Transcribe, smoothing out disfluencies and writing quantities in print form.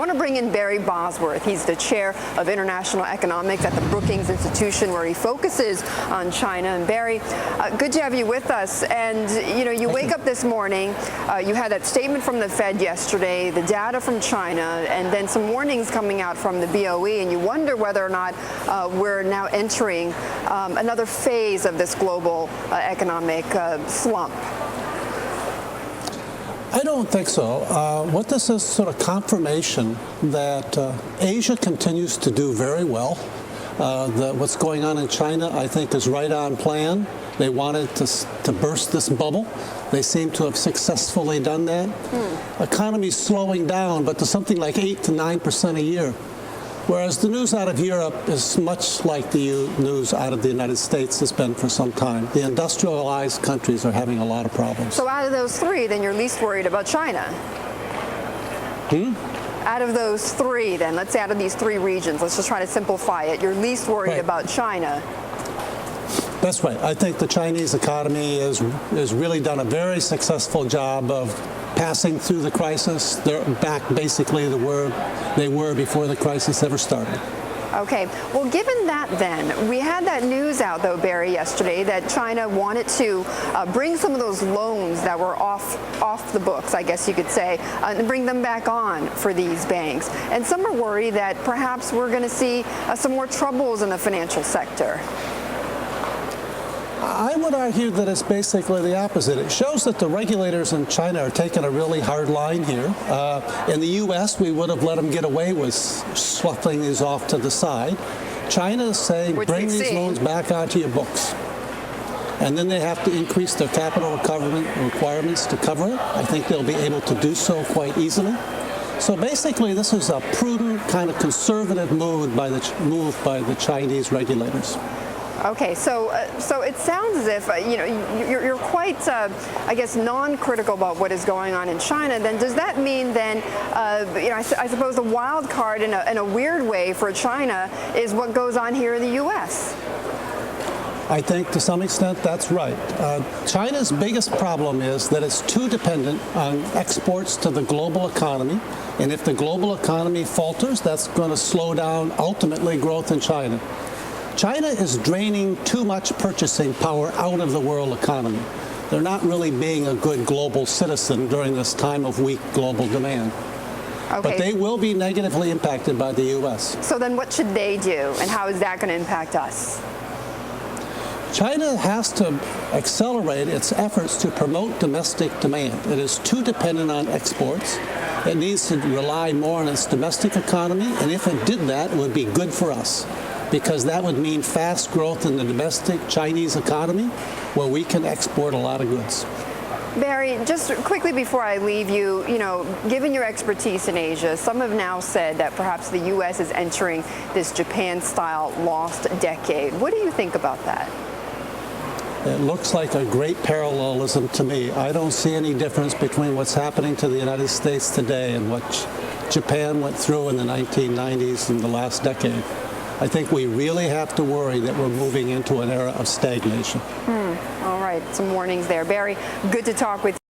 want to bring in Barry Bosworth. He's the chair of international economics at the Brookings Institution, where he focuses on China. And Barry, good to have you with us. And you wake up this morning, you had that statement from the Fed yesterday, the data from China, and then some warnings coming out from the BOE, and you wonder whether or not we're now entering another phase of this global economic slump. I don't think so. What this is sort of confirmation that Asia continues to do very well. What's going on in China, I think, is right on plan. They wanted to burst this bubble. They seem to have successfully done that. Economy's slowing down, but to something like 8 to 9% a year. Whereas the news out of Europe is much like the news out of the United States has been for some time. The industrialized countries are having a lot of problems. So out of those three, then you're least worried about China? Out of those three, then, let's say out of these three regions, let's just try to simplify it, you're least worried about China. That's right. I think the Chinese economy has really done a very successful job of passing through the crisis. They're back basically to where they were before the crisis ever started. Okay. Well, given that then, we had that news out, though, Barry, yesterday that China wanted to bring some of those loans that were off the books, I guess you could say, and bring them back on for these banks. And some are worried that perhaps we're going to see some more troubles in the financial sector. I would argue that it's basically the opposite. It shows that the regulators in China are taking a really hard line here. In the U.S., we would have let them get away with sloughing these off to the side. China is saying, bring these loans back onto your books. And then they have to increase their capital requirements to cover it. I think they'll be able to do so quite easily. So basically, this is a prudent, kind of conservative move by the Chinese regulators. Okay, so it sounds as if you're quite, I guess, non-critical about what is going on in China. Then does that mean then, I suppose the wild card in a weird way for China is what goes on here in the U.S.? I think to some extent that's right. China's biggest problem is that it's too dependent on exports to the global economy. And if the global economy falters, that's going to slow down ultimately growth in China. China is draining too much purchasing power out of the world economy. They're not really being a good global citizen during this time of weak global demand. Okay. But they will be negatively impacted by the U.S. So then what should they do, and how is that going to impact us? China has to accelerate its efforts to promote domestic demand. It is too dependent on exports. It needs to rely more on its domestic economy, and if it did that, it would be good for us, because that would mean fast growth in the domestic Chinese economy, where we can export a lot of goods. Barry, just quickly before I leave you, given your expertise in Asia, some have now said that perhaps the U.S. is entering this Japan-style lost decade. What do you think about that? It looks like a great parallelism to me. I don't see any difference between what's happening to the United States today and what Japan went through in the 1990s and the last decade. I think we really have to worry that we're moving into an era of stagnation. All right, some warnings there. Barry, good to talk with you.